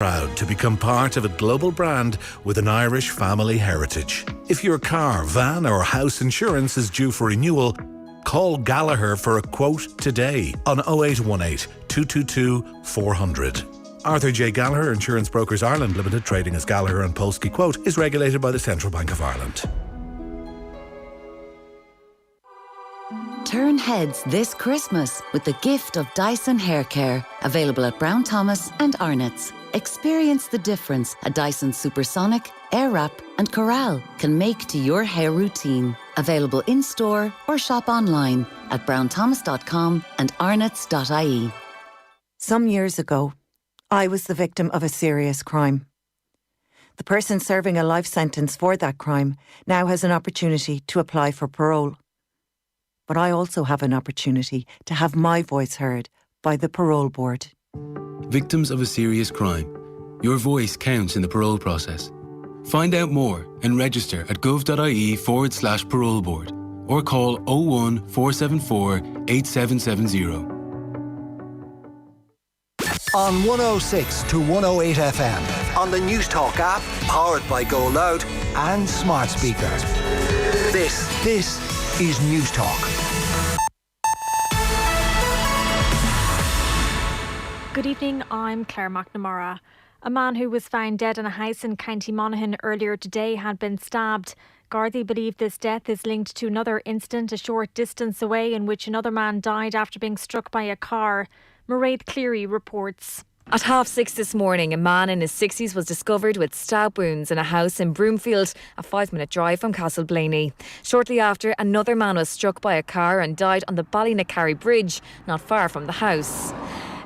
Proud to become part of a global brand with an Irish family heritage. If your car, van or house insurance is due for renewal, call Gallagher for a quote today on 0818 222 400. Arthur J. Gallagher, Insurance Brokers Ireland Limited, trading as Gallagher and Polsky Quote, is regulated by the Central Bank of Ireland. Turn heads this Christmas with the gift of Dyson Hair Care, available at Brown Thomas and Arnott's. Experience the difference a Dyson Supersonic, Airwrap and Corral can make to your hair routine. Available in-store or shop online at brownthomas.com and arnotts.ie. Some years ago, I was the victim of a serious crime. The person serving a life sentence for that crime now has an opportunity to apply for parole. But I also have an opportunity to have my voice heard by the parole board. Victims of a serious crime. Your voice counts in the parole process. Find out more and register at gov.ie/parole board or call 01 474 8770. On 106 to 108 FM, on the News Talk app, powered by Go Loud and smart speakers. This is News Talk. Good evening, I'm Claire McNamara. A man who was found dead in a house in County Monaghan earlier today had been stabbed. Gardaí believe this death is linked to another incident a short distance away in which another man died after being struck by a car. Mairead Cleary reports. At 6:30 this morning, a man in his 60s was discovered with stab wounds in a house in Broomfield, a 5-minute drive from Castleblaney. Shortly after, another man was struck by a car and died on the Ballynacarry Bridge, not far from the house.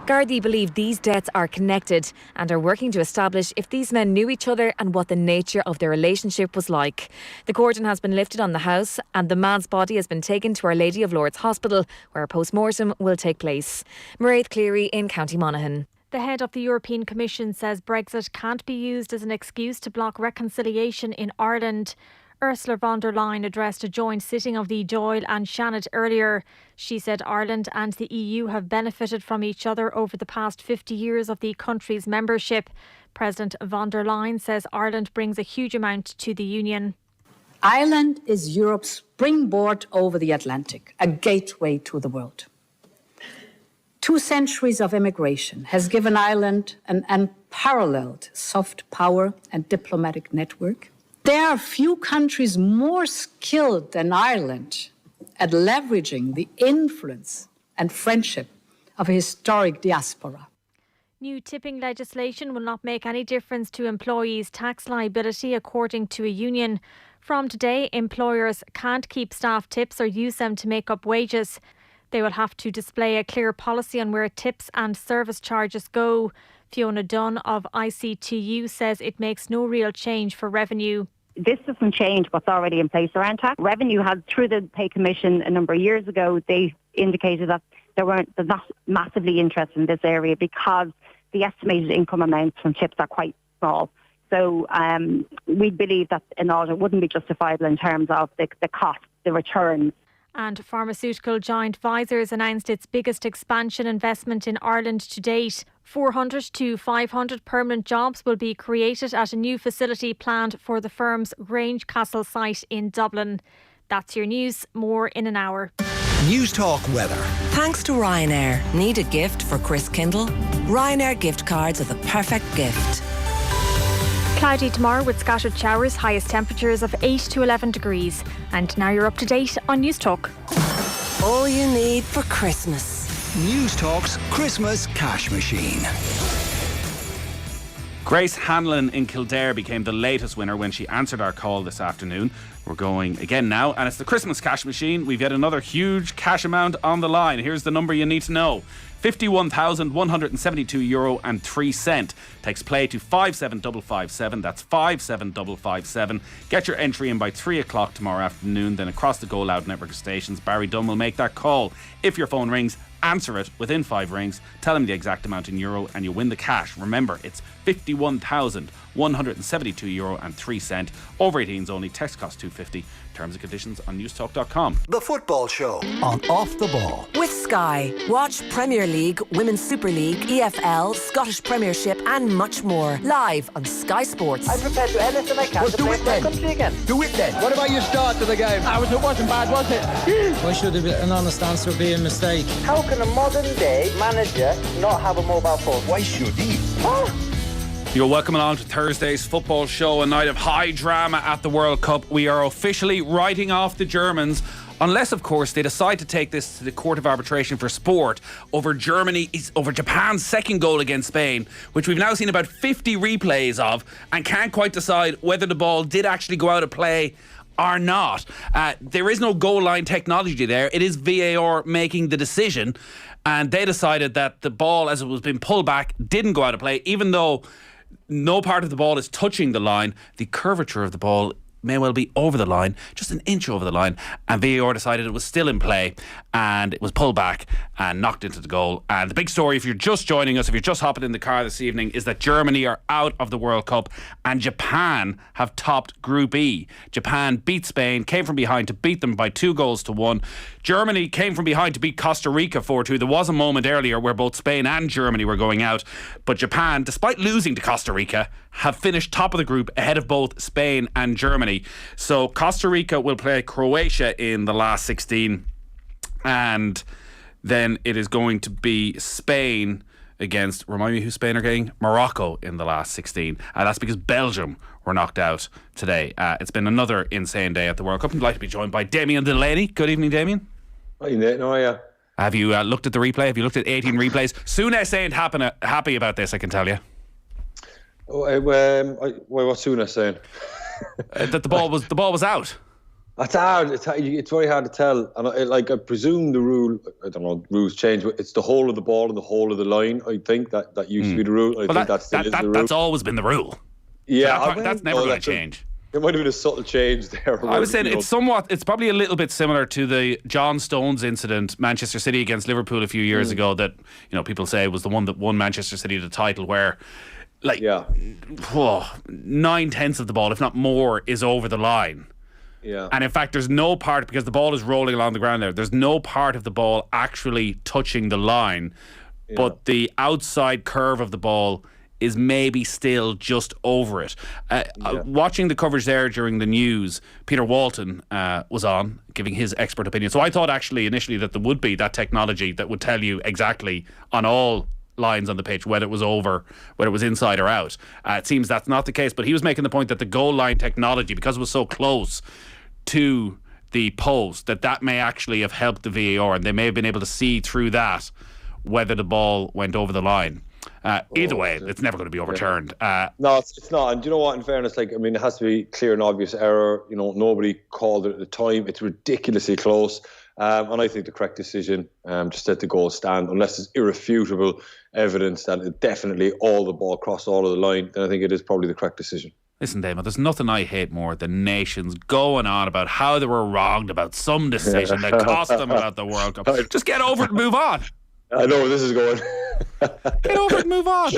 Gardaí believe these deaths are connected and are working to establish if these men knew each other and what the nature of their relationship was like. The cordon has been lifted on the house and the man's body has been taken to Our Lady of Lourdes Hospital, where a post-mortem will take place. Mairead Cleary in County Monaghan. The head of the European Commission says Brexit can't be used as an excuse to block reconciliation in Ireland. Ursula von der Leyen addressed a joint sitting of the Dáil and Seanad earlier. She said Ireland and the EU have benefited from each other over the past 50 years of the country's membership. President von der Leyen says Ireland brings a huge amount to the Union. Ireland is Europe's springboard over the Atlantic, a gateway to the world. 2 centuries of immigration has given Ireland an unparalleled soft power and diplomatic network. There are few countries more skilled than Ireland at leveraging the influence and friendship of a historic diaspora. New tipping legislation will not make any difference to employees' tax liability, according to a union. From today, employers can't keep staff tips or use them to make up wages. They will have to display a clear policy on where tips and service charges go. Fiona Dunn of ICTU says it makes no real change for revenue. This doesn't change what's already in place around tax. Revenue had, through the Pay Commission a number of years ago, they indicated that they're not massively interested in this area because the estimated income amounts from tips are quite small. So we believe that an audit wouldn't be justifiable in terms of the cost, the returns. And pharmaceutical giant Pfizer's announced its biggest expansion investment in Ireland to date. 400 to 500 permanent jobs will be created at a new facility planned for the firm's Grange Castle site in Dublin. That's your news. More in an hour. News Talk weather. Thanks to Ryanair. Need a gift for Chris Kindle? Ryanair gift cards are the perfect gift. Cloudy tomorrow with scattered showers, highest temperatures of 8 to 11 degrees. And now you're up to date on News Talk. All you need for Christmas. News Talk's Christmas cash machine. Grace Hanlon in Kildare became the latest winner when she answered our call this afternoon. We're going again now, and it's the Christmas cash machine. We've yet another huge cash amount on the line. Here's the number you need to know. €51,172.03. Text play to 57557. That's 57557. Get your entry in by 3 o'clock tomorrow afternoon. Then across the Go Loud network of stations, Barry Dunn will make that call. If your phone rings, Answer it within 5 rings. Tell him the exact amount in euro and you win the cash. Remember, it's €51,172.03. Over 18s only. Text cost $2.50. Terms and conditions on newstalk.com. The Football Show on Off the Ball. With Sky. Watch Premier League, Women's Super League, EFL, Scottish Premiership and much more. Live on Sky Sports. I'm prepared to do anything I can to play for my country again. Do it then. What about your start to the game? It wasn't bad, was it? Why should an honest answer be a mistake? How can a modern day manager not have a mobile phone? Why should he? You're welcome along to Thursday's Football Show, a night of high drama at the World Cup. We are officially writing off the Germans, unless, of course, they decide to take this to the Court of Arbitration for Sport over Japan's second goal against Spain, which we've now seen about 50 replays of and can't quite decide whether the ball did actually go out of play or not. There is no goal line technology there. It is VAR making the decision, and they decided that the ball, as it was being pulled back, didn't go out of play, even though no part of the ball is touching the line. The curvature of the ball may well be over the line, just an inch over the line, and VAR decided it was still in play, and it was pulled back and knocked into the goal. And the big story, if you're just joining us, if you're just hopping in the car this evening, is that Germany are out of the World Cup and Japan have topped Group E. Japan beat Spain, came from behind to beat them by 2-1. Germany came from behind to beat Costa Rica 4-2. There was a moment earlier where both Spain and Germany were going out, but Japan, despite losing to Costa Rica, have finished top of the group ahead of both Spain and Germany. So Costa Rica will play Croatia in the last 16, and then it is going to be Spain against, remind me who Spain are getting? Morocco in the last 16. That's because Belgium were knocked out today. It's been another insane day at the World Cup. I'd like to be joined by Damien Delaney. Good evening, Damien. Hi, Nate. How are you? Have you looked at the replay? Have you looked at 18 replays? Souness ain't happy about this, I can tell you. What's Souness saying? That the ball was out. It's hard. It's very hard to tell. And I presume the rule, I don't know, rules change, but it's the whole of the ball and the whole of the line. I think that used to be the rule. I think that still is the rule. That's always been the rule. Yeah, so that's never going to change. There might have been a subtle change there. I was saying it's probably a little bit similar to the John Stones incident, Manchester City against Liverpool a few years ago, that people say was the one that won Manchester City the title, where 9/10 of the ball, if not more, is over the line. Yeah. And in fact, there's no part, because the ball is rolling along the ground there's no part of the ball actually touching the line, but the outside curve of the ball is maybe still just over it. Watching the coverage there during the news, Peter Walton was on giving his expert opinion. So I thought actually initially that there would be that technology that would tell you exactly on all lines on the pitch whether it was over, whether it was inside or out. It seems that's not the case, but he was making the point that the goal line technology, because it was so close to the post, that may actually have helped the VAR, and they may have been able to see through that whether the ball went over the line. Either way, it's never going to be overturned. No, it's not. And do you know what? In fairness, it has to be clear and obvious error. Nobody called it at the time. It's ridiculously close. And I think the correct decision, just let the goal stand, unless there's irrefutable evidence that it definitely all the ball crossed all of the line. Then I think it is probably the correct decision. Listen, Damon, there's nothing I hate more than nations going on about how they were wronged about some decision that cost them about the World Cup. Just get over it and move on. I know where this is going. Get over it and move on.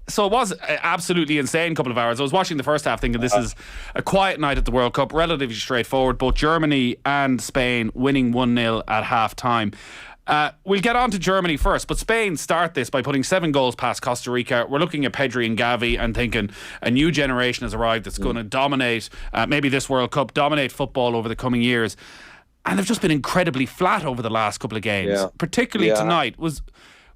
So it was an absolutely insane couple of hours. I was watching the first half thinking this is a quiet night at the World Cup, relatively straightforward. Both Germany and Spain winning 1-0 at half time. We'll get on to Germany first, but Spain start this by putting 7 goals past Costa Rica. We're looking at Pedri and Gavi and thinking a new generation has arrived that's going to dominate, maybe this World Cup, dominate football over the coming years. And they've just been incredibly flat over the last couple of games, particularly tonight. Was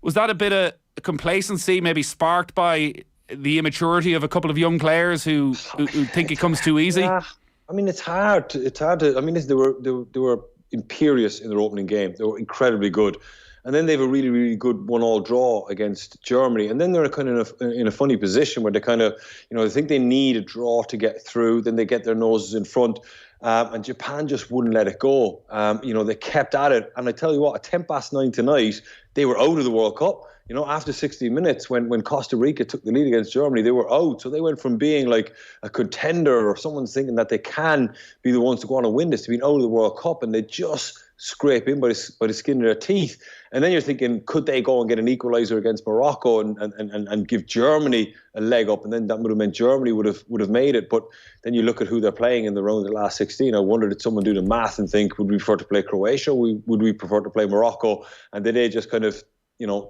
that a bit of complacency, maybe sparked by the immaturity of a couple of young players who think it comes too easy? Yeah. I mean, it's hard to. I mean, they were imperious in their opening game. They were incredibly good, and then they have a really, really good 1-1 draw against Germany, and then they're kind of in a funny position where they kind of, they think they need a draw to get through. Then they get their noses in front. And Japan just wouldn't let it go. They kept at it. And I tell you what, at 9:10 tonight, they were out of the World Cup. You know, after 60 minutes, when Costa Rica took the lead against Germany, they were out. So they went from being like a contender or someone's thinking that they can be the ones to go on and win this to being out of the World Cup, and they just scrape in by the skin of their teeth. And then you're thinking, could they go and get an equaliser against Morocco and give Germany a leg up? And then that would have meant Germany would have made it. But then you look at who they're playing in the round of the last 16. I wonder, did someone do the math and think, would we prefer to play Croatia? Would we prefer to play Morocco? And did they just kind of,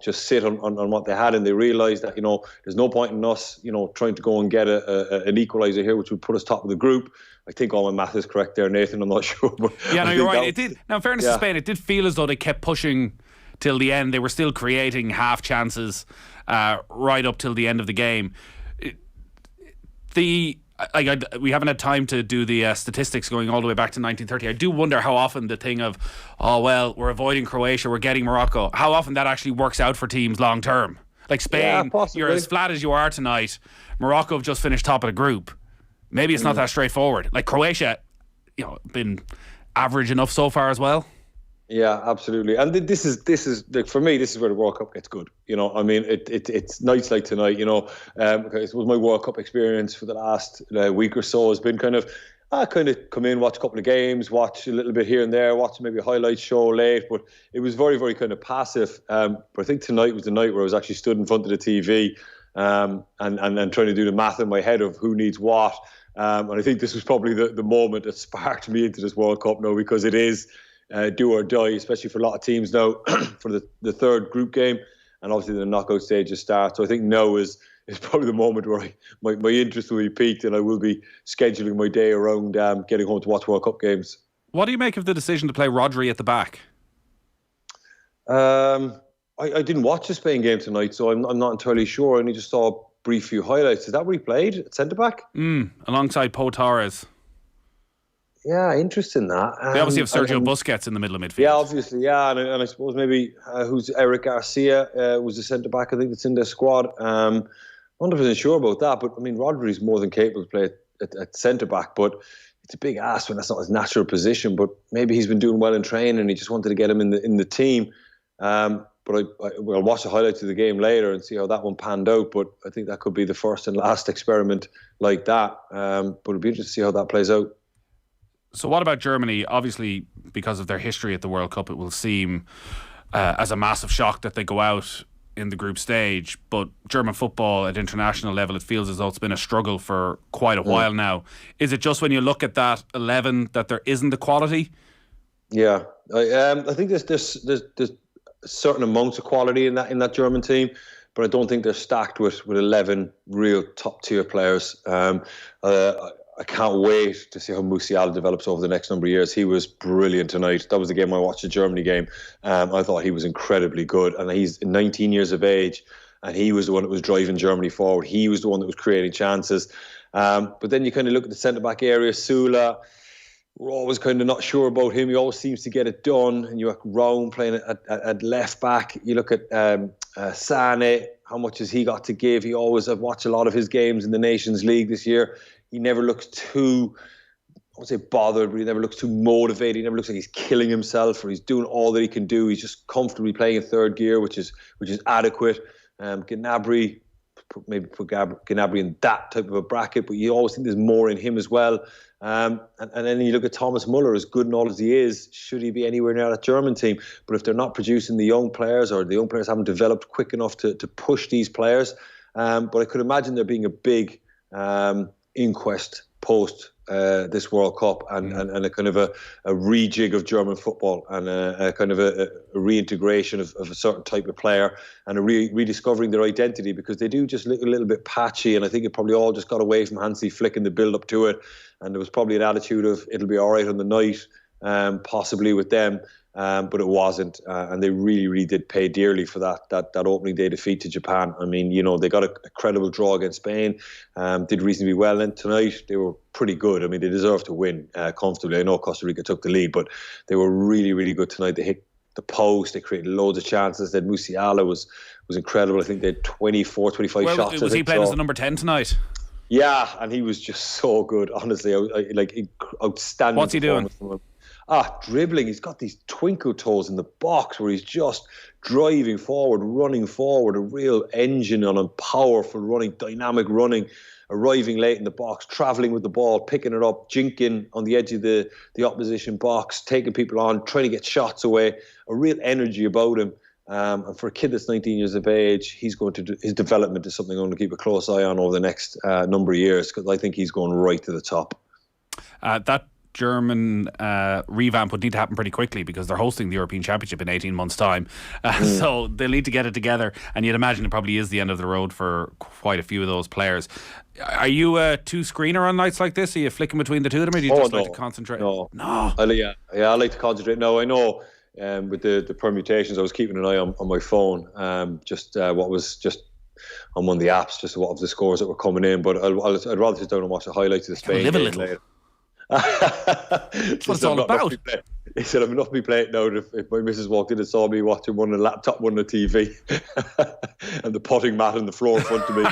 just sit on what they had, and they realised that, there's no point in us, trying to go and get an equaliser here, which would put us top of the group. I think all my math is correct there, Nathan. I'm not sure. But yeah, no, you're right. It did. Now, in fairness to Spain, it did feel as though they kept pushing till the end. They were still creating half chances right up till the end of the game. We haven't had time to do the statistics going all the way back to 1930. I do wonder how often the thing of, we're avoiding Croatia, we're getting Morocco, how often that actually works out for teams long term. Like Spain, you're as flat as you are tonight. Morocco have just finished top of the group. Maybe it's not that straightforward. Like Croatia, been average enough so far as well. Yeah, absolutely. And this is like, for me, this is where the World Cup gets good. It's nights like tonight. It was my World Cup experience for the last week or so has been kind of come in, watch a couple of games, watch a little bit here and there, watch maybe a highlight show late, but it was very, very kind of passive. But I think tonight was the night where I was actually stood in front of the TV and trying to do the math in my head of who needs what. And I think this was probably the moment that sparked me into this World Cup now, because it is do or die, especially for a lot of teams now for the third group game, and obviously the knockout stages start. So I think now is probably the moment where my interest will be peaked, and I will be scheduling my day around getting home to watch World Cup games. What do you make of the decision to play Rodri at the back? I didn't watch the Spain game tonight, so I'm not entirely sure. I only just saw a brief few highlights. Is that where he played at centre back? Alongside Pau Torres. Yeah, interesting that. They obviously have Sergio Busquets in the middle of midfield. Yeah, obviously, yeah. And I suppose maybe who's Eric Garcia was the centre-back, I think, that's in their squad. 100% sure about that. But, I mean, Rodri's more than capable to play at centre-back. But it's a big ask when that's not his natural position. But maybe he's been doing well in training and he just wanted to get him in the team. But I'll watch the highlights of the game later and see how that one panned out. But I think that could be the first and last experiment like that. But it'll be interesting to see how that plays out. So what about Germany? Obviously, because of their history at the World Cup, it will seem as a massive shock that they go out in the group stage. But German football at international level, it feels as though it's been a struggle for quite a while now. Is it just when you look at that 11 that there isn't the quality? Yeah, I think there's certain amounts of quality in that German team, but I don't think they're stacked with 11 real top tier players. I can't wait to see how Musiala develops over the next number of years. He was brilliant tonight. That was the game I watched, the Germany game. I thought he was incredibly good. And he's 19 years of age, and he was the one that was driving Germany forward. He was the one that was creating chances. But then you kind of look at the centre-back area. Sula, we're always kind of not sure about him. He always seems to get it done. And you have Raum playing at left-back. You look at Sane. How much has he got to give? I've watched a lot of his games in the Nations League this year. He never looks too, I won't say bothered, but he never looks too motivated. He never looks like he's killing himself or he's doing all that he can do. He's just comfortably playing in third gear, which is adequate. Gnabry, maybe put Gnabry in that type of a bracket, but you always think there's more in him as well. And then you look at Thomas Muller, as good and all as he is, should he be anywhere near that German team? But if they're not producing the young players, or the young players haven't developed quick enough to push these players, but I could imagine there being a big inquest post this World Cup and a kind of a rejig of German football and a kind of a reintegration of a certain type of player and a rediscovering their identity, because they do just look a little bit patchy, and I think it probably all just got away from Hansi Flick in the build up to it, and there was probably an attitude of it'll be all right on the night, possibly with them. But it wasn't, and they really, really did pay dearly for that opening day defeat to Japan. I mean, they got a credible draw against Spain, did reasonably well, and tonight they were pretty good. I mean, they deserved to win comfortably. I know Costa Rica took the lead, but they were really, really good tonight. They hit the post, they created loads of chances. Then Musiala was incredible. I think they had 24, 25 shots. Was he playing as the number 10 tonight? Yeah, and he was just so good, honestly. Outstanding. What's he doing? dribbling. He's got these twinkle toes in the box where he's just driving forward, running forward, a real engine on him, powerful running, dynamic running, arriving late in the box, travelling with the ball, picking it up, jinking on the edge of the opposition box, taking people on, trying to get shots away, a real energy about him. And for a kid that's 19 years of age, his development is something I'm going to keep a close eye on over the next number of years, because I think he's going right to the top. That German revamp would need to happen pretty quickly, because they're hosting the European Championship in 18 months' time. So they'll need to get it together, and you'd imagine it probably is the end of the road for quite a few of those players. Are you a two-screener on nights like this? Are you flicking between the two of them, or do you just like to concentrate? No. I like to concentrate. No, I know. With the permutations, I was keeping an eye on my phone, what was just on one of the apps, just what of the scores that were coming in. But I'd rather sit down and watch the highlights of the Spain game later. That's what it's all about. He said, I'm enough to be playing now. If my missus walked in and saw me watching one on the laptop, one on the TV, and the potting mat on the floor in front of me.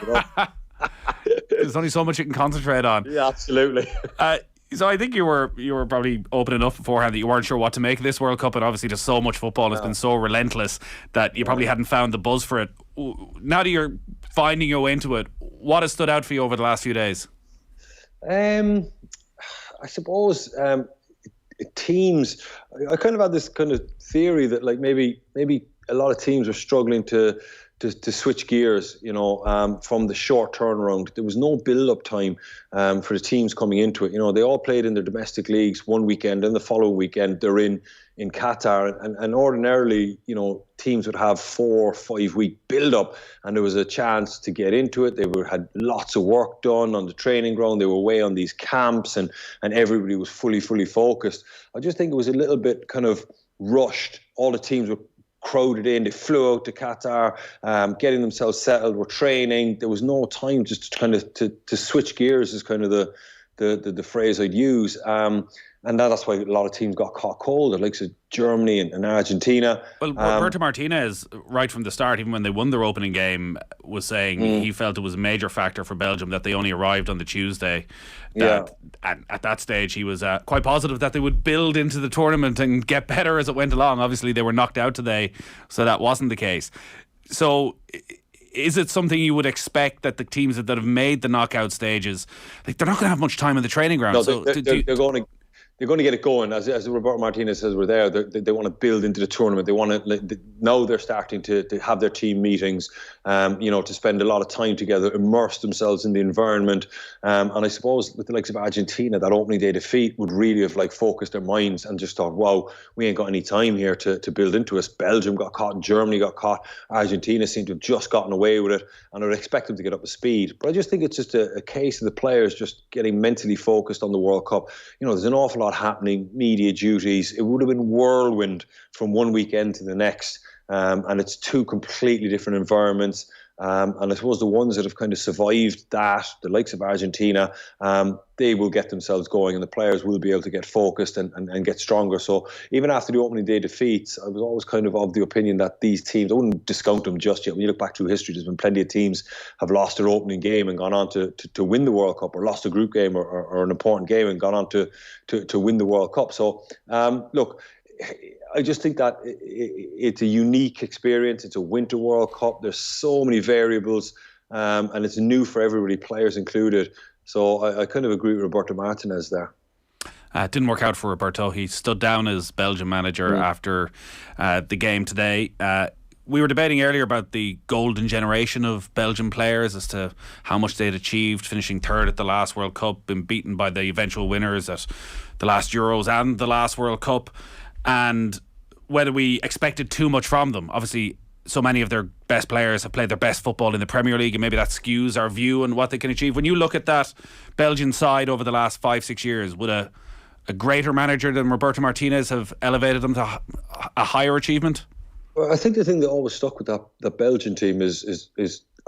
There's only so much you can concentrate on. Yeah, absolutely. So I think you were probably open enough beforehand that you weren't sure what to make of this World Cup, and obviously there's so much football, it's been so relentless that you probably hadn't found the buzz for it. Now that you're finding your way into it, what has stood out for you over the last few days? I suppose teams. I kind of had this kind of theory that like maybe a lot of teams are struggling to switch gears, from the short turnaround. There was no build-up time for the teams coming into it. They all played in their domestic leagues one weekend, and the following weekend they're in Qatar. And ordinarily, teams would have 4 or 5 week build-up, and there was a chance to get into it. They had lots of work done on the training ground. They were away on these camps, and everybody was fully focused. I just think it was a little bit kind of rushed. All the teams were crowded in. They flew out to Qatar, getting themselves settled, were training. There was no time just to kind of to switch gears, is kind of the phrase I'd use. And that's why a lot of teams got caught cold, the likes of Germany and Argentina. Well, Roberto Martinez, right from the start, even when they won their opening game, was saying he felt it was a major factor for Belgium that they only arrived on the Tuesday. And at that stage, he was quite positive that they would build into the tournament and get better as it went along. Obviously, they were knocked out today, so that wasn't the case. So is it something you would expect that the teams that have made the knockout stages, like, they're not going to have much time in the training ground? No, they're going to get it going. As Roberto Martinez says, we're there. They want to build into the tournament. They want to. Now they're starting to have their team meetings. To spend a lot of time together, immerse themselves in the environment. And I suppose with the likes of Argentina, that opening day defeat would really have focused their minds and just thought, wow, we ain't got any time here to build into us. Belgium got caught, Germany got caught, Argentina seemed to have just gotten away with it, and I would expect them to get up to speed. But I just think it's just a case of the players just getting mentally focused on the World Cup. There's an awful lot happening, media duties. It would have been whirlwind from one weekend to the next, and it's two completely different environments. And I suppose the ones that have kind of survived that, the likes of Argentina, they will get themselves going, and the players will be able to get focused and get stronger. So even after the opening day defeats, I was always kind of the opinion that these teams, I wouldn't discount them just yet. When you look back through history, there's been plenty of teams have lost their opening game and gone on to win the World Cup, or lost a group game or an important game and gone on to win the World Cup. So look, I just think that it's a unique experience. It's a Winter World Cup. There's so many variables, and it's new for everybody, players included. So I kind of agree with Roberto Martinez there. It didn't work out for Roberto. He stood down as Belgium manager after the game today. We were debating earlier about the golden generation of Belgian players, as to how much they'd achieved, finishing third at the last World Cup, been beaten by the eventual winners at the last Euros and the last World Cup, and whether we expected too much from them. Obviously, so many of their best players have played their best football in the Premier League, and maybe that skews our view on what they can achieve. When you look at that Belgian side over the last 5-6 years, would a greater manager than Roberto Martinez have elevated them to a higher achievement? Well, I think the thing that always stuck with that Belgian team is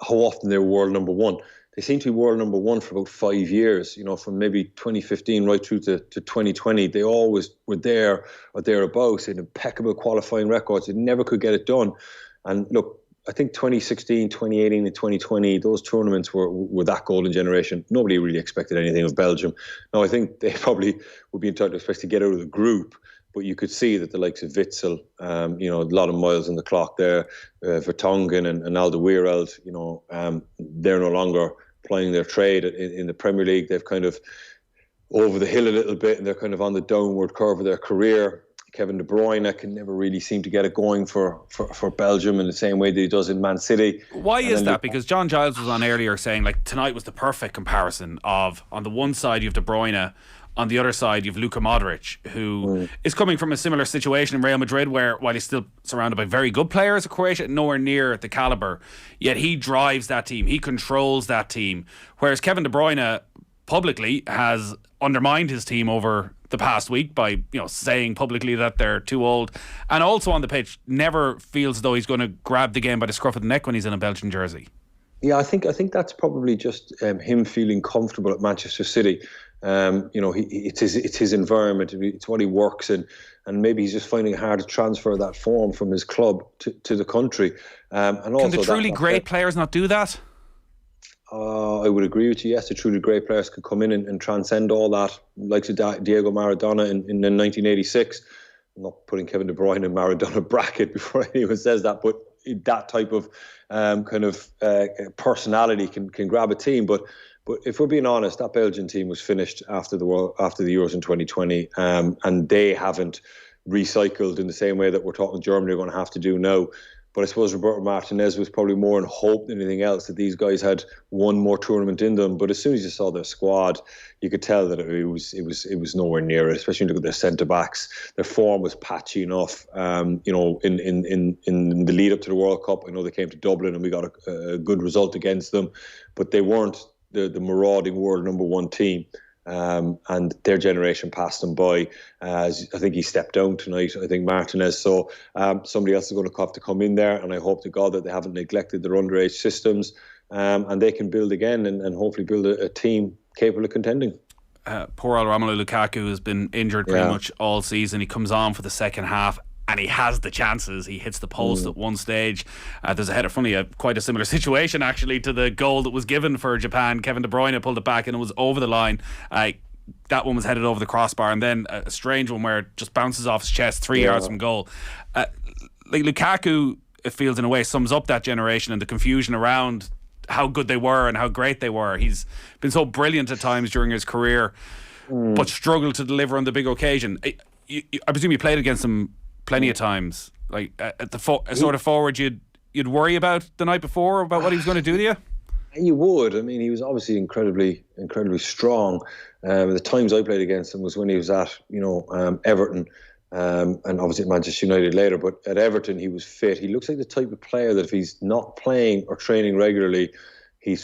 how often they were world number one. They seem to be world number one for about 5 years, from maybe 2015 right through to 2020. They always were there or thereabouts, in impeccable qualifying records. They never could get it done. And look, I think 2016, 2018 and 2020, those tournaments were that golden generation. Nobody really expected anything of Belgium. Now, I think they probably would be entitled to expect to get out of the group. But you could see that the likes of Witsel, a lot of miles on the clock there, Vertonghen and Alderweireld, they're no longer plying their trade in the Premier League. They've kind of over the hill a little bit, and they're kind of on the downward curve of their career. Kevin De Bruyne can never really seem to get it going for Belgium in the same way that he does in Man City. Why is that? Because John Giles was on earlier saying, like, tonight was the perfect comparison of, on the one side you have De Bruyne, on the other side you have Luka Modric, who is coming from a similar situation in Real Madrid, where while he's still surrounded by very good players of Croatia, nowhere near the calibre, yet he drives that team, he controls that team, whereas Kevin De Bruyne publicly has undermined his team over the past week by saying publicly that they're too old, and also on the pitch never feels as though he's going to grab the game by the scruff of the neck when he's in a Belgian jersey. Yeah, I think that's probably just him feeling comfortable at Manchester City. It's his environment, it's what he works in, and maybe he's just finding it hard to transfer that form from his club to the country. And also, can the truly great players not do that? I would agree with you. Yes, the truly great players could come in and transcend all that, like Diego Maradona in 1986. I'm not putting Kevin De Bruyne in Maradona bracket before anyone says that, but that type of personality can grab a team. But if we're being honest, that Belgian team was finished after the Euros in 2020, and they haven't recycled in the same way that we're talking Germany are going to have to do now. But I suppose Roberto Martinez was probably more in hope than anything else that these guys had one more tournament in them. But as soon as you saw their squad, you could tell that it was nowhere near it. Especially when you look at their centre backs, their form was patchy enough. In the lead up to the World Cup, I know they came to Dublin and we got a good result against them, but they weren't the marauding world number one team. And their generation passed them by. I think he stepped down tonight, I think Martinez. So somebody else is going to have to come in there, and I hope to God that they haven't neglected their underage systems, and they can build again and hopefully build a team capable of contending. Poor old Romelu Lukaku has been injured pretty much all season. He comes on for the second half and he has the chances. He hits the post at one stage. There's a header, quite a similar situation actually to the goal that was given for Japan. Kevin De Bruyne pulled it back and it was over the line. That one was headed over the crossbar, and then a strange one where it just bounces off his chest 3 yards from goal. Lukaku, it feels in a way, sums up that generation and the confusion around how good they were and how great they were. He's been so brilliant at times during his career, but struggled to deliver on the big occasion. I presume you played against him plenty of times. Like at the sort of forward you'd worry about the night before about what he was going to do to you? You would. I mean, he was obviously incredibly strong. The times I played against him was when he was at Everton, and obviously at Manchester United later. But at Everton, he was fit. He looks like the type of player that if he's not playing or training regularly, his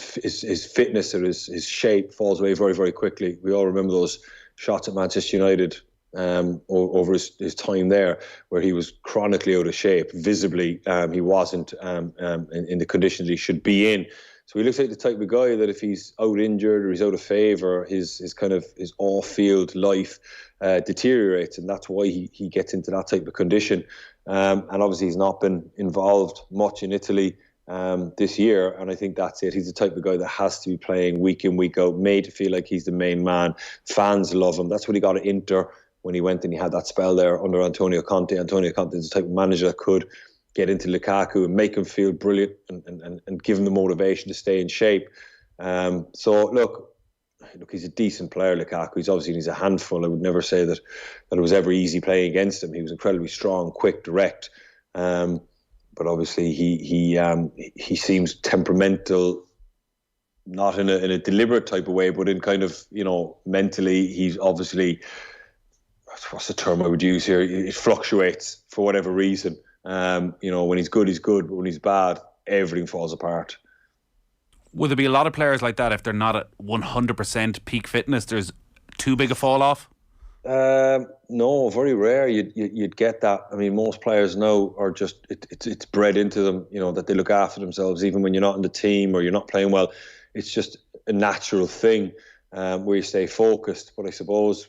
fitness or his shape falls away very, very quickly. We all remember those shots at Manchester United over his time there, where he was chronically out of shape. Visibly, he wasn't in the conditions he should be in. So he looks like the type of guy that if he's out injured or he's out of favour, his off-field life deteriorates, and that's why he gets into that type of condition. And obviously he's not been involved much in Italy this year, and I think that's it. He's the type of guy that has to be playing week in, week out, made to feel like he's the main man. Fans love him. That's what he got at Inter when he went and he had that spell there under Antonio Conte. Antonio Conte is the type of manager that could get into Lukaku and make him feel brilliant and give him the motivation to stay in shape. So look, he's a decent player, Lukaku. He's a handful. I would never say that it was ever easy playing against him. He was incredibly strong, quick, direct. But obviously he seems temperamental, not in a deliberate type of way, but in kind of, mentally, he's obviously, what's the term I would use here? It fluctuates for whatever reason. When he's good, but when he's bad, everything falls apart. Would there be a lot of players like that if they're not at 100% peak fitness? There's too big a fall off? No, very rare. You'd get that. I mean, most players now are just it's bred into them. That they look after themselves, even when you're not in the team or you're not playing well. It's just a natural thing where you stay focused. But I suppose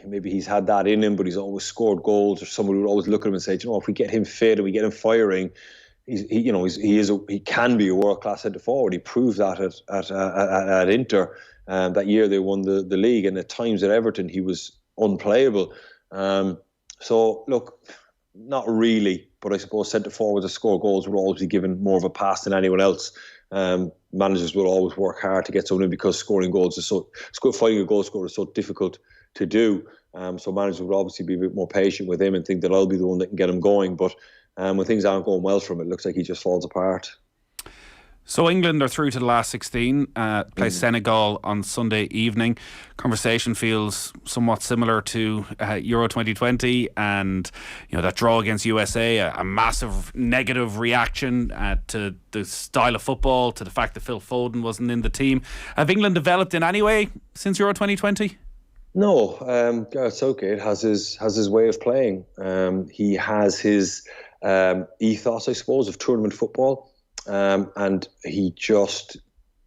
maybe he's had that in him, but he's always scored goals, or someone would always look at him and say, if we get him fit and we get him firing, he can be a world-class centre forward. He proved that at Inter. That year they won the league, and at times at Everton he was unplayable. So, look, not really, but I suppose centre forwards that score goals will always be given more of a pass than anyone else. Managers will always work hard to get someone in because scoring goals is finding a goal scorer is so difficult to do. So managers would obviously be a bit more patient with him and think that I'll be the one that can get him going. But when things aren't going well for him, it looks like he just falls apart. So England are through to the last 16, play Senegal on Sunday evening. Conversation feels somewhat similar to Euro 2020 and that draw against USA, a massive negative reaction to the style of football, to the fact that Phil Foden wasn't in the team. Have England developed in any way since Euro 2020? No, Gareth Southgate has his way of playing. He has his ethos, I suppose, of tournament football. And he just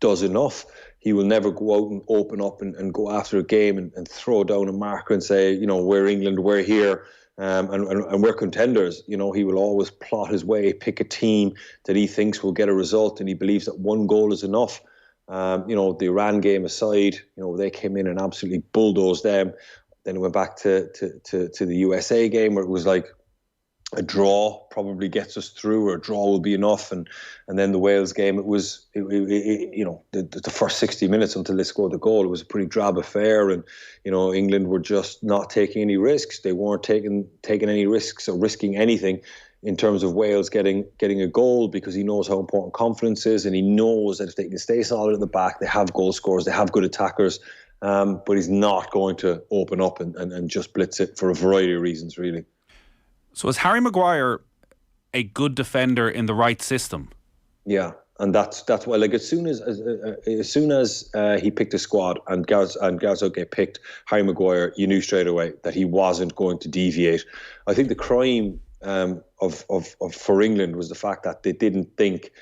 does enough. He will never go out and open up and go after a game and throw down a marker and say, we're England, we're here, and we're contenders. He will always plot his way, pick a team that he thinks will get a result, and he believes that one goal is enough. The Iran game aside, they came in and absolutely bulldozed them. Then it went back to the USA game where it was like, a draw probably gets us through, or a draw will be enough. And then the Wales game, it was, the first 60 minutes until they scored the goal, it was a pretty drab affair. And, England were just not taking any risks. They weren't taking any risks or risking anything in terms of Wales getting a goal, because he knows how important confidence is. And he knows that if they can stay solid at the back, they have goal scorers, they have good attackers. But he's not going to open up and just blitz it for a variety of reasons, really. So is Harry Maguire a good defender in the right system? Yeah, and that's why. Like as soon as he picked a squad and Gareth Southgate picked Harry Maguire, you knew straight away that he wasn't going to deviate. I think the crime for England was the fact that they didn't think,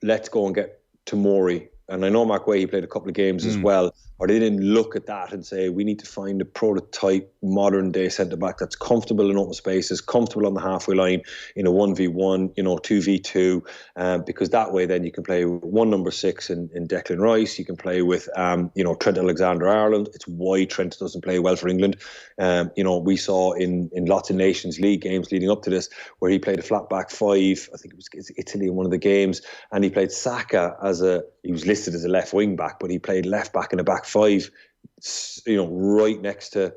let's go and get Tomori. And I know Mark Way, he played a couple of games as well, or they didn't look at that and say, we need to find a prototype modern day centre-back that's comfortable in open spaces, comfortable on the halfway line in a 1v1, 2v2, because that way then you can play with one number 6 in Declan Rice, you can play with, Trent Alexander-Arnold. It's why Trent doesn't play well for England. We saw in lots of Nations League games leading up to this, where he played a flat back 5, I think it was Italy in one of the games, and he played Saka he was listed as a left wing back, but he played left back in a back 5, right next to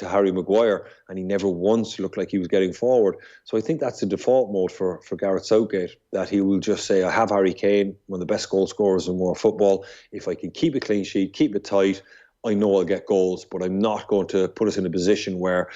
Harry Maguire, and he never once looked like he was getting forward. So I think that's the default mode for Gareth Southgate, that he will just say, I have Harry Kane, one of the best goal scorers in world football. If I can keep a clean sheet, keep it tight, I know I'll get goals, but I'm not going to put us in a position where,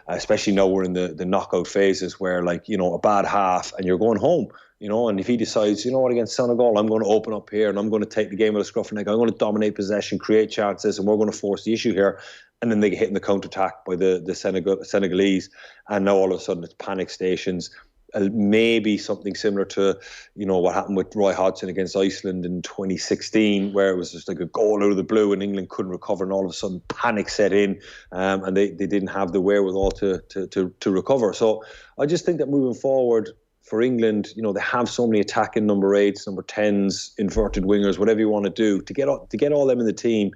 especially now we're in the knockout phases where, a bad half and you're going home. And if he decides, against Senegal, I'm going to open up here and I'm going to take the game with a scruff of neck, I'm going to dominate possession, create chances, and we're going to force the issue here. And then they get hit in the counter-attack by the Senegalese. And now all of a sudden it's panic stations. Maybe something similar to, what happened with Roy Hodgson against Iceland in 2016, where it was just like a goal out of the blue and England couldn't recover, and all of a sudden panic set in, and they didn't have the wherewithal to recover. So I just think that moving forward, for England, they have so many attacking number 8s, number 10s, inverted wingers, whatever you want to do to get all them in the team.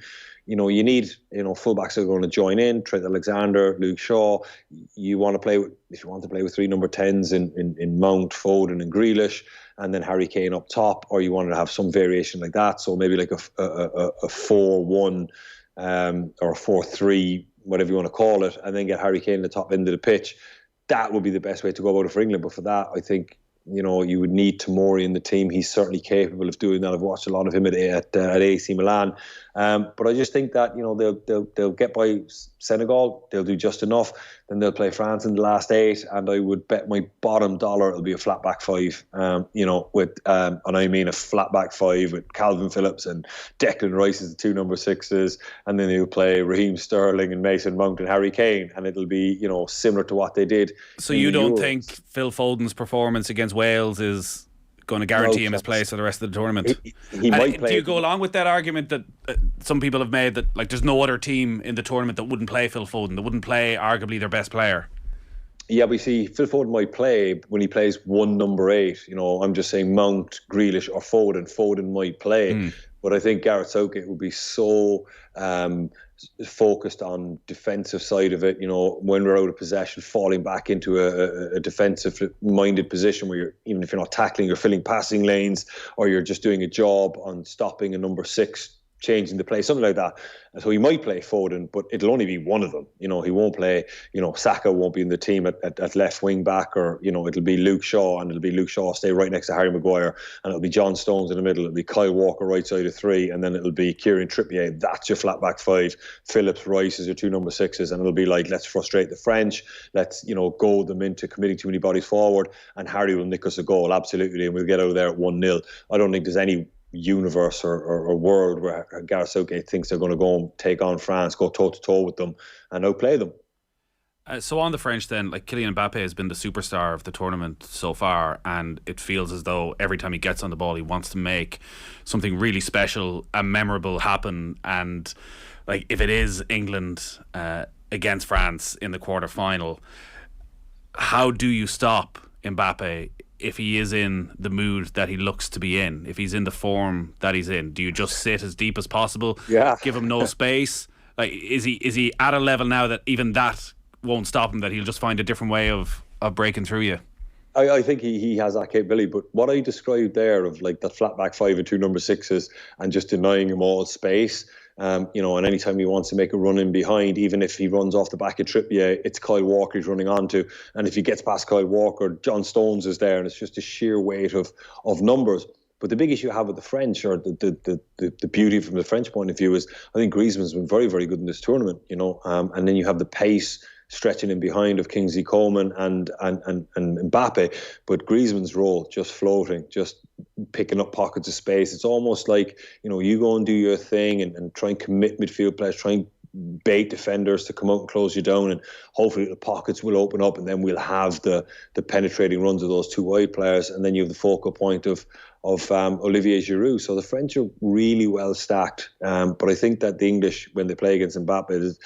You need, fullbacks that are going to join in, Trent Alexander, Luke Shaw. If you want to play with 3 number 10s in Mount, Foden and Grealish, and then Harry Kane up top, or you wanted to have some variation like that. So maybe like a 4-1 or a 4-3, whatever you want to call it, and then get Harry Kane at the top end of the pitch. That would be the best way to go about it for England. But for that, I think, you would need Tomori in the team. He's certainly capable of doing that. I've watched a lot of him at AC Milan. But I just think that, they'll get by Senegal. They'll do just enough. Then they'll play France in the last 8. And I would bet my bottom dollar it'll be a flat back 5, and I mean a flat back 5 with Calvin Phillips and Declan Rice as the 2 number 6s. And then they'll play Raheem Sterling and Mason Mount and Harry Kane. And it'll be, similar to what they did. So you don't think Phil Foden's performance against Wales is going to guarantee him his place for the rest of the tournament? He might play. Do you go along with that argument that some people have made, that there's no other team in the tournament that wouldn't play Phil Foden, that wouldn't play arguably their best player? Yeah, we see Phil Foden might play when he plays one number 8. I'm just saying Mount, Grealish or Foden. Foden might play. But I think Gareth Southgate will be so focused on defensive side of it, when we're out of possession, falling back into a defensive-minded position where even if you're not tackling, you're filling passing lanes, or you're just doing a job on stopping a number 6, changing the play, something like that. And so he might play Foden, but it'll only be one of them. He won't play, Saka won't be in the team at left wing back, or, it'll be Luke Shaw, and it'll be Luke Shaw stay right next to Harry Maguire, and it'll be John Stones in the middle, it'll be Kyle Walker right side of 3, and then it'll be Kieran Trippier. That's your flat back 5. Phillips, Rice is your 2 number 6s, and it'll be like, let's frustrate the French, let's, goad them into committing too many bodies forward, and Harry will nick us a goal, absolutely, and we'll get out of there at 1-0. I don't think there's any universe or world where Gareth Southgate thinks they're going to go and take on France, go toe-to-toe with them and outplay them. So on the French then, like Kylian Mbappe has been the superstar of the tournament so far, and it feels as though every time he gets on the ball he wants to make something really special and memorable happen. And like if it is England against France in the quarter-final, how do you stop Mbappe if he is in the mood that he looks to be in, if he's in the form that he's in? Do you just sit as deep as possible? Yeah. Give him no space? Like, is he at a level now that even that won't stop him, that he'll just find a different way of breaking through you? I think he has that capability, but what I described there of like that flat back 5 and 2 number 6s and just denying him all space, and anytime he wants to make a run in behind, even if he runs off the back of Trippier, it's Kyle Walker he's running onto, and if he gets past Kyle Walker, John Stones is there, and it's just a sheer weight of numbers. But the big issue I have with the French, or the beauty from the French point of view, is I think Griezmann's been very, very good in this tournament, and then you have the pace stretching in behind of Kingsley Coman and Mbappe, but Griezmann's role just floating, just picking up pockets of space. It's almost like, you go and do your thing and try and commit midfield players, try and bait defenders to come out and close you down, and hopefully the pockets will open up, and then we'll have the penetrating runs of those 2 wide players, and then you have the focal point of Olivier Giroud. So the French are really well stacked, but I think that the English, when they play against Mbappe,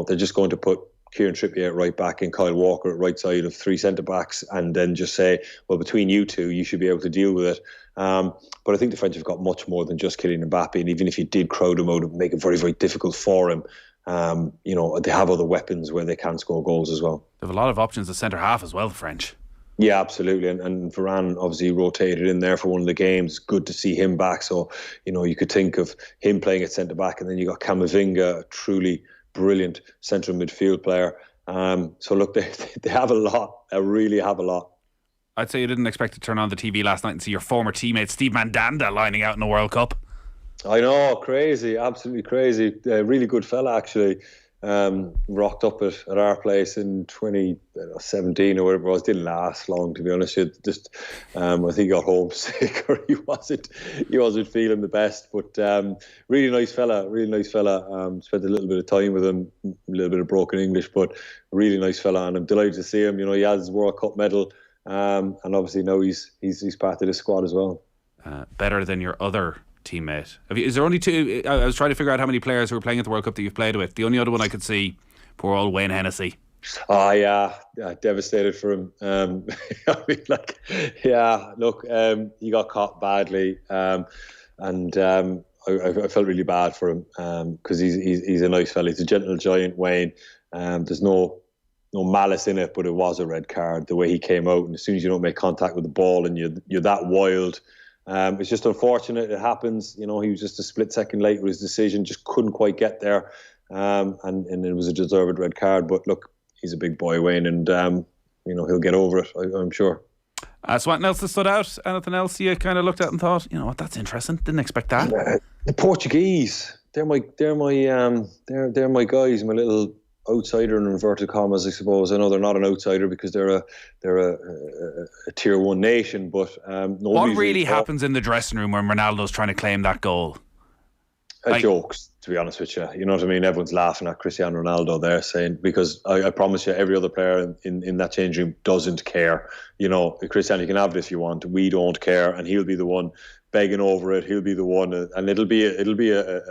they're just going to put Kieran Trippier at right back and Kyle Walker at right side of 3 centre-backs, and then just say, well, between you two, you should be able to deal with it. But I think the French have got much more than just Kylian Mbappe, and even if you did crowd him out, it would make it very, very difficult for him. They have other weapons where they can score goals as well. They have a lot of options at centre-half as well, the French. Yeah, absolutely. And Varane obviously rotated in there for one of the games. Good to see him back. So, you could think of him playing at centre-back, and then you got Camavinga, a truly brilliant central midfield player. So look, they have a lot. They really have a lot. I'd say you didn't expect to turn on the TV last night and see your former teammate Steve Mandanda lining out in the World Cup. I know, crazy, absolutely crazy. Really good fella, actually. Rocked up at our place in 2017 or whatever it was. Didn't last long, to be honest. I think he got homesick, or he wasn't feeling the best. But really nice fella. Spent a little bit of time with him, a little bit of broken English, but really nice fella, and I'm delighted to see him. He has his World Cup medal, and obviously now he's part of the squad as well. Better than your other teammate. Is there only 2? I was trying to figure out how many players who were playing at the World Cup that you've played with. The only other one I could see, poor old Wayne Hennessy. Oh yeah, devastated for him. He got caught badly, and I felt really bad for him because he's a nice fella. He's a gentle giant, Wayne. There's no malice in it, but it was a red card. The way he came out, and as soon as you don't make contact with the ball and you're that wild. It's just unfortunate it happens. He was just a split second late with his decision, just couldn't quite get there, and it was a deserved red card. But look, he's a big boy, Wayne, and he'll get over it, I'm sure. So what else that stood out? Anything else you kind of looked at and thought, what, that's interesting, didn't expect that? The Portuguese, they're my guys, my little outsider in inverted commas, I suppose. I know they're not an outsider because they're a tier 1 nation, but what really happens in the dressing room when Ronaldo's trying to claim that goal? Jokes, to be honest with you. You know what I mean? Everyone's laughing at Cristiano Ronaldo there, saying, because I promise you, every other player in that changing room doesn't care. Cristiano, you can have it if you want. We don't care, and he'll be the one begging over it. He'll be the one, and it'll be a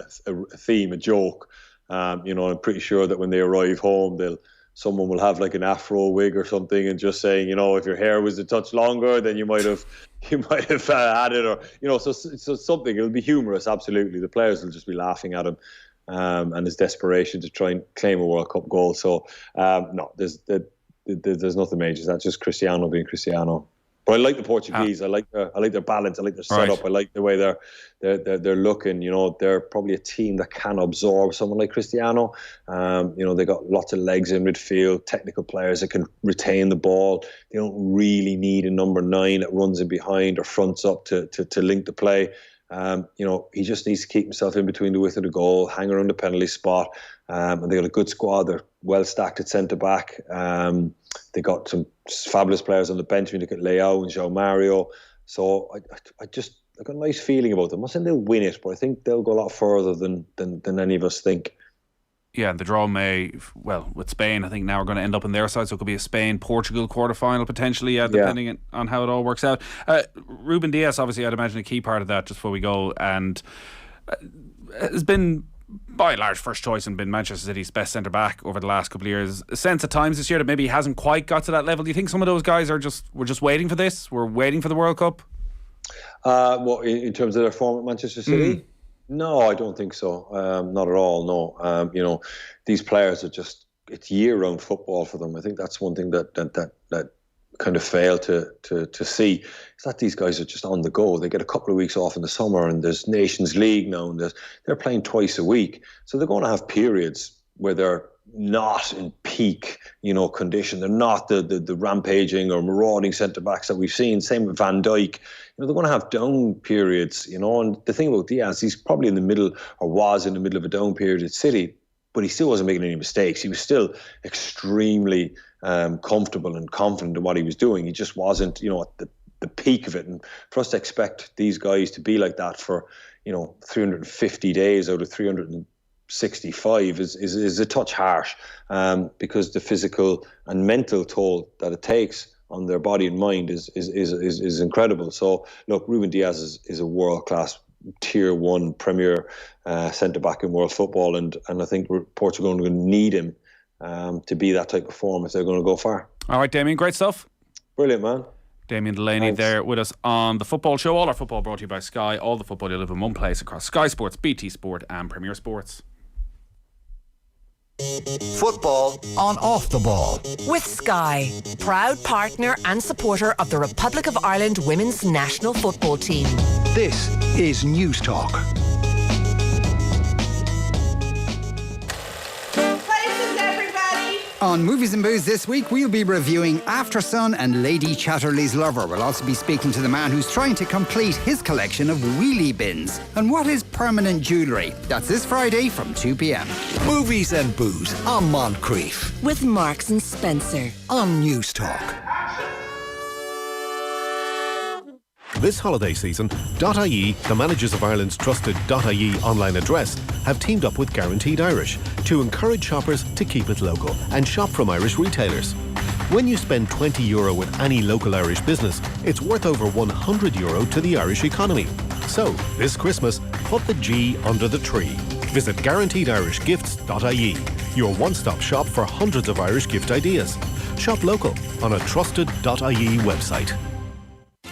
theme, a joke. I'm pretty sure that when they arrive home, someone will have like an afro wig or something and just saying, if your hair was a touch longer, then you might have had it, or so something. It'll be humorous, absolutely. The players will just be laughing at him and his desperation to try and claim a World Cup goal. So no, there's nothing major. That's just Cristiano being Cristiano. But I like the Portuguese. I like their balance. I like their setup. I like the way they're looking. They're probably a team that can absorb someone like Cristiano. They got lots of legs in midfield, technical players that can retain the ball. They don't really need a number 9 that runs in behind or fronts up to link the play. He just needs to keep himself in between the width of the goal, hang around the penalty spot. And they got a good squad. They're well stacked at centre back. They got some fabulous players on the bench. We look at Leao and João Mario. So I got a nice feeling about them. I'm not saying they'll win it, but I think they'll go a lot further than any of us think. Yeah, the draw with Spain, I think now we're going to end up on their side, so it could be a Spain-Portugal quarter-final potentially, depending on how it all works out. Ruben Dias, obviously, I'd imagine a key part of that, just before we go, and has been, by and large, first choice and been Manchester City's best centre-back over the last couple of years. A sense at times this year that maybe he hasn't quite got to that level. Do you think some of those guys we're just waiting for this? We're waiting for the World Cup? In terms of their form at Manchester City? No, I don't think so. Not at all, no. These players are just, it's year-round football for them. I think that's one thing that kind of fail to see, is that these guys are just on the go. They get a couple of weeks off in the summer, and there's Nations League now, and they're playing twice a week. So they're going to have periods where they're not in peak, condition. They're not the rampaging or marauding centre-backs that we've seen. Same with Van Dijk. They're going to have down periods, and the thing about Diaz, he's probably in the middle, or was in the middle of a down period at City, but he still wasn't making any mistakes. He was still extremely comfortable and confident in what he was doing. He just wasn't, at the peak of it. And for us to expect these guys to be like that for, 350 days out of 365 is a touch harsh, because the physical and mental toll that it takes on their body and mind is incredible. So look, Ruben Dias is a world-class tier 1 premier centre-back in world football, and I think Portugal are going to need him to be that type of form if they're going to go far. All right, Damien, great stuff. Brilliant, man. Damien Delaney there with us on The Football Show. All our football brought to you by Sky. All the football you live in one place across Sky Sports, BT Sport and Premier Sports. Football on Off the Ball. With Sky, proud partner and supporter of the Republic of Ireland women's national football team. This is News Talk. On Movies and Booze this week, we'll be reviewing After Sun and Lady Chatterley's Lover. We'll also be speaking to the man who's trying to complete his collection of wheelie bins. And what is permanent jewellery? That's this Friday from 2 p.m. Movies and Booze on Moncrief. With Marks and Spencer. On News Talk. This holiday season, .ie, the managers of Ireland's trusted .ie online address, have teamed up with Guaranteed Irish to encourage shoppers to keep it local and shop from Irish retailers. When you spend €20 with any local Irish business, it's worth over €100 to the Irish economy. So, this Christmas, put the G under the tree. Visit guaranteedirishgifts.ie, your one-stop shop for hundreds of Irish gift ideas. Shop local on a trusted .ie website.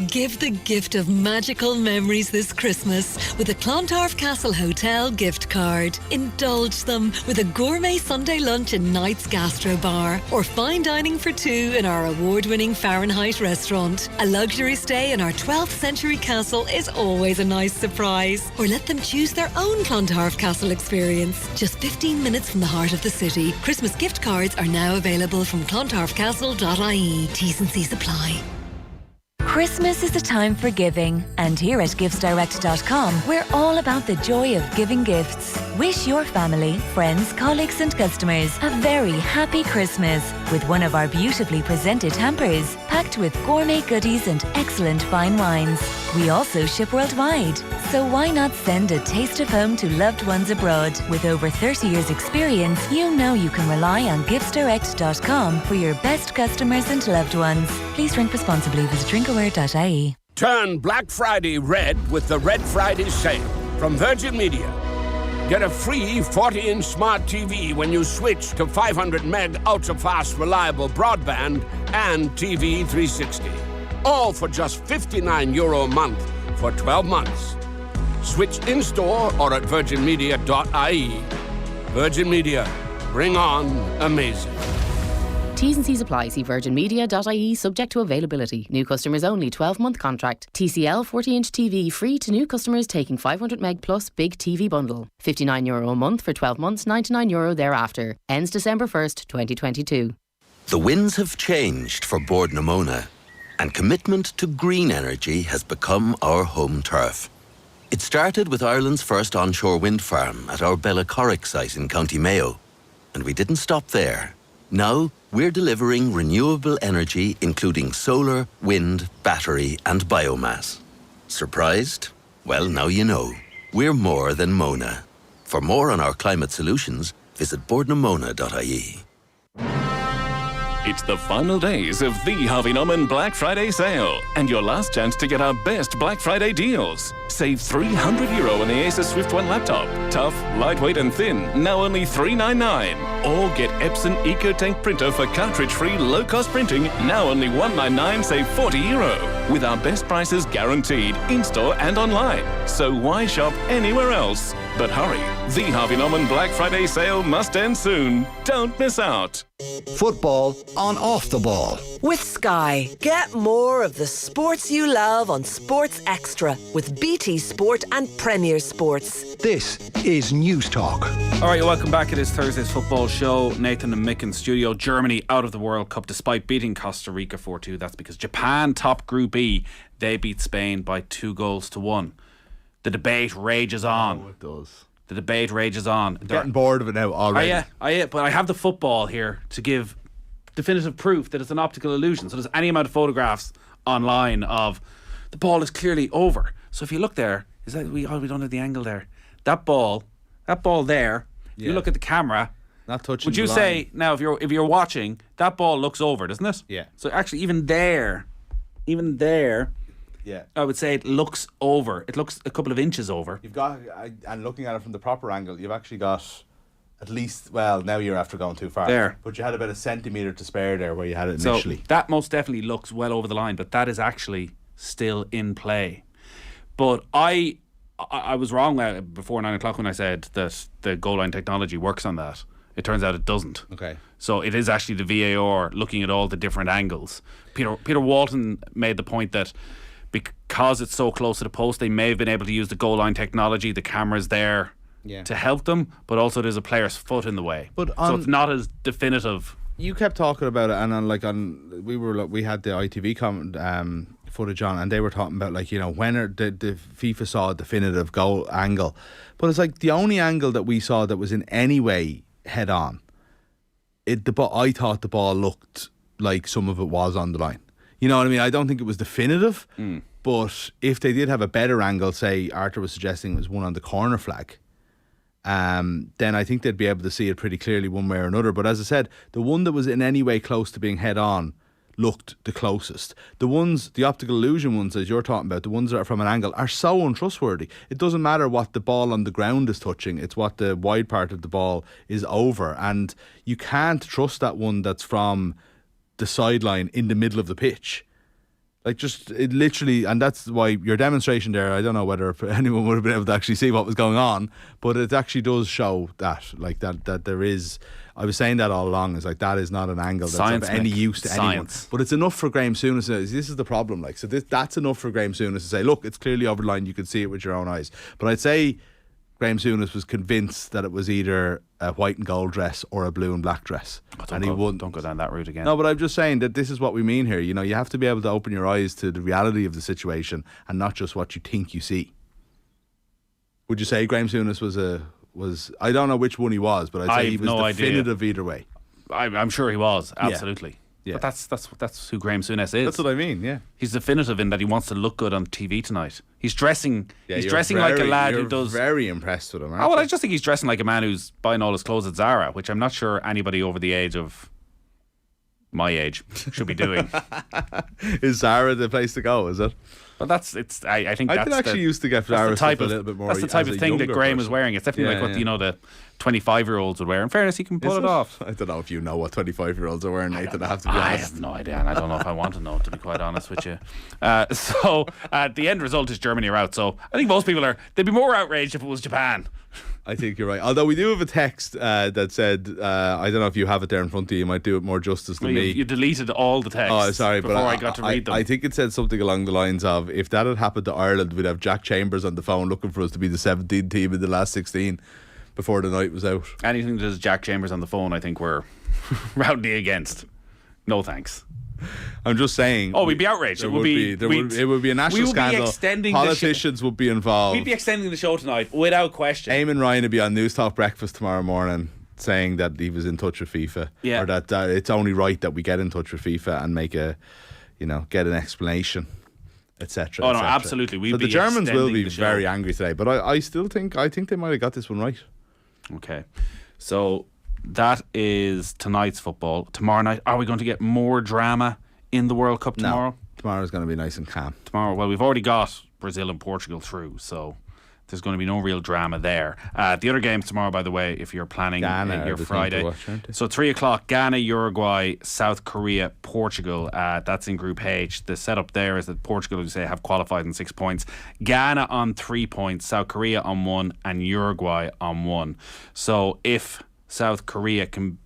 Give the gift of magical memories this Christmas with a Clontarf Castle Hotel gift card. Indulge them with a gourmet Sunday lunch in Knight's Gastro Bar, or fine dining for 2 in our award-winning Fahrenheit restaurant. A luxury stay in our 12th century castle is always a nice surprise. Or let them choose their own Clontarf Castle experience. Just 15 minutes from the heart of the city. Christmas gift cards are now available from clontarfcastle.ie. T's and C's apply. Christmas is a time for giving, and here at giftsdirect.com, we're all about the joy of giving gifts. Wish your family, friends, colleagues and customers a very happy Christmas with one of our beautifully presented hampers, packed with gourmet goodies and excellent fine wines. We also ship worldwide, so why not send a taste of home to loved ones abroad? With over 30 years experience, you know you can rely on giftsdirect.com for your best customers and loved ones. Please drink responsibly. Visit drinkaware.ie. Turn Black Friday red with the Red Friday sale from Virgin Media. Get a free 40-inch smart TV when you switch to 500 meg ultra-fast reliable broadband and TV 360. All for just €59 a month for 12 months. Switch in-store or at virginmedia.ie. Virgin Media. Bring on amazing. T's and C's apply. See virginmedia.ie, subject to availability. New customers only, 12-month contract. TCL 40-inch TV free to new customers taking 500 meg plus big TV bundle. €59 a month for 12 months, €99 thereafter. Ends December 1st, 2022. The winds have changed for Bord na Móna, and commitment to green energy has become our home turf. It started with Ireland's first onshore wind farm at our Bellacorrick site in County Mayo. And we didn't stop there. Now, we're delivering renewable energy including solar, wind, battery and biomass. Surprised? Well, now you know. We're more than Mona. For more on our climate solutions, visit bordnamona.ie. It's the final days of the Harvey Norman Black Friday sale and your last chance to get our best Black Friday deals. Save €300 on the Asus Swift 1 laptop. Tough, lightweight and thin, now only $399. Or get Epson EcoTank printer for cartridge-free low-cost printing, now only $199, save €40. With our best prices guaranteed, in-store and online. So why shop anywhere else? But hurry, the Harvey Norman Black Friday sale must end soon. Don't miss out. Football on Off the Ball. With Sky, get more of the sports you love on Sports Extra with BT Sport and Premier Sports. This is News Talk. All right, welcome back. It is Thursday's football show. Nathan and Mick in studio. Germany out of the World Cup despite beating Costa Rica 4-2. That's because Japan top Group E. They beat Spain by 2-1. The debate rages on. Oh, it does. The debate rages on. I'm getting bored of it now already. But I have the football here to give definitive proof that it's an optical illusion. So there's any amount of photographs online of the ball is clearly over. So if you look there, is that we don't have the angle there? That ball there. If you look at the camera, not touching. Would you say now if you're watching, that ball looks over, doesn't it? Yeah. So actually, even there. Yeah, I would say it looks over. It looks a couple of inches over. You've got, and looking at it from the proper angle, you've actually got at least, well, now you're after going too far. There. But you had about a centimetre to spare there where you had it initially. So that most definitely looks well over the line, but that is actually still in play. But I was wrong before 9 o'clock when I said that the goal line technology works on that. It turns out it doesn't. Okay. So it is actually the VAR looking at all the different angles. Peter Walton made the point that because it's so close to the post, they may have been able to use the goal line technology. The camera's there to help them, but also there's a player's foot in the way. So it's not as definitive. You kept talking about it, and we had the ITV footage on, and they were talking about when the FIFA saw a definitive goal angle, but it's like the only angle that we saw that was in any way head on. I thought the ball looked like some of it was on the line. You know what I mean? I don't think it was definitive, but if they did have a better angle, say Arthur was suggesting it was one on the corner flag, then I think they'd be able to see it pretty clearly one way or another. But as I said, the one that was in any way close to being head on looked the closest. The optical illusion ones, as you're talking about, the ones that are from an angle, are so untrustworthy. It doesn't matter what the ball on the ground is touching, it's what the wide part of the ball is over. And you can't trust that one that's from the sideline in the middle of the pitch. It literally, and that's why your demonstration there, I don't know whether anyone would have been able to actually see what was going on, but it actually does show that there is, I was saying that all along, is that is not an angle that's of any use to anyone. But it's enough for Graham Souness. This is the problem. That's enough for Graham Souness to say, look, it's clearly over the line, you can see it with your own eyes. But I'd say Graham Souness was convinced that it was either a white and gold dress or a blue and black dress. Don't go down that route again. No, but I'm just saying that this is what we mean here. You have to be able to open your eyes to the reality of the situation and not just what you think you see. Would you say Graham Souness was I don't know which one he was, but I'd say he was definitive either way. I'm sure he was, absolutely. Yeah. But that's who Graham Souness is. That's what I mean, yeah. He's definitive in that he wants to look good on TV tonight. He's dressing like a lad who does... You're very impressed with him, aren't you? Well, I just think he's dressing like a man who's buying all his clothes at Zara, which I'm not sure anybody over the age of my age should be doing. Is Zara the place to go, is it? But I think I did actually used to get flowers a little bit more. That's the type of thing that Graham is wearing. It's definitely like what the 25-year-olds would wear. In fairness, he can pull it off. I don't know if you know what 25-year-olds are wearing, Nathan. I have to be honest. I have no idea, and I don't know if I want to know, to be quite honest with you. So the end result is Germany are out. So I think most people they'd be more outraged if it was Japan. I think you're right. Although we do have a text that said, I don't know if you have it there in front of you. You might do it more justice than me. You deleted all the texts. Oh, sorry, before I got to read them. I think it said something along the lines of, if that had happened to Ireland, we'd have Jack Chambers on the phone looking for us to be the 17th team in the last 16 before the night was out. Anything that does Jack Chambers on the phone, I think we're roundly against. No thanks. I'm just saying. Oh, we'd be outraged. It would be a national scandal. Politicians would be involved. We'd be extending the show tonight without question. Eamon Ryan would be on News Talk Breakfast tomorrow morning saying that he was in touch with FIFA, or that it's only right that we get in touch with FIFA and make get an explanation, etc. Oh no, absolutely. So the Germans will be very angry today, but I still think they might have got this one right. Okay, so that is tonight's football. Tomorrow night, are we going to get more drama in the World Cup tomorrow? No, tomorrow's going to be nice and calm. Tomorrow, well, we've already got Brazil and Portugal through, so there's going to be no real drama there. The other games tomorrow, by the way, if you're planning your Friday. So 3 o'clock, Ghana, Uruguay, South Korea, Portugal. That's in Group H. The setup there is that Portugal, as you say, have qualified on 6 points. Ghana on 3 points, South Korea on 1, and Uruguay on 1. So if South Korea can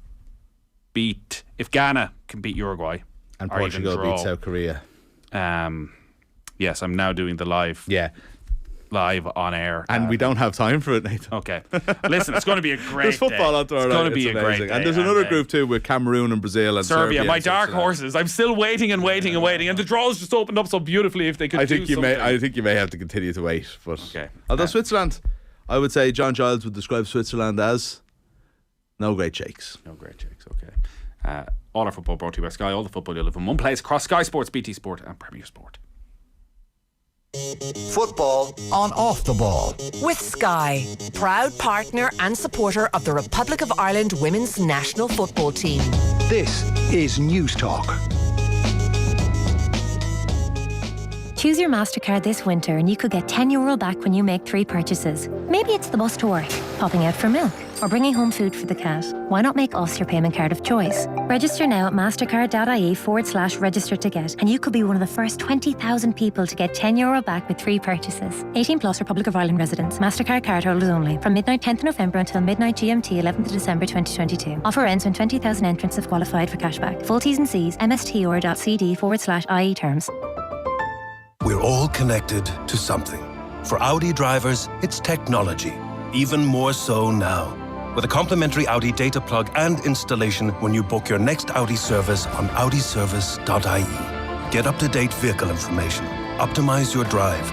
if Ghana can beat Uruguay, and Portugal beat South Korea. Yes, I'm now doing the live on air. And we don't have time for it, Nathan. Okay. Listen, it's going to be a great There's football on tomorrow night. It's going to be a great day. And there's another group too with Cameroon and Brazil and Serbia. My dark horses. I'm still waiting and waiting and waiting. And the draws just opened up so beautifully if they could do something. I think you may have to continue to wait. But okay. Although Switzerland, I would say John Giles would describe Switzerland as no great shakes. No great shakes, okay. All our football brought to you by Sky. All the football you'll live in one place across Sky Sports, BT Sport and Premier Sport. Football on Off the Ball. With Sky, proud partner and supporter of the Republic of Ireland women's national football team. This is News Talk. Choose your MasterCard this winter and you could get €10 back when you make 3 purchases. Maybe it's the bus to work, popping out for milk, or bringing home food for the cat. Why not make us your payment card of choice? Register now at mastercard.ie/register to get, and you could be one of the first 20,000 people to get €10 back with 3 purchases. 18 plus Republic of Ireland residents. MasterCard cardholders only. From midnight 10th November until midnight GMT 11th December 2022. Offer ends when 20,000 entrants have qualified for cashback. Full T's and C's, mstr.cd/IE terms. We're all connected to something. For Audi drivers, it's technology. Even more so now. With a complimentary Audi data plug and installation when you book your next Audi service on audiservice.ie. Get up-to-date vehicle information. Optimize your drive.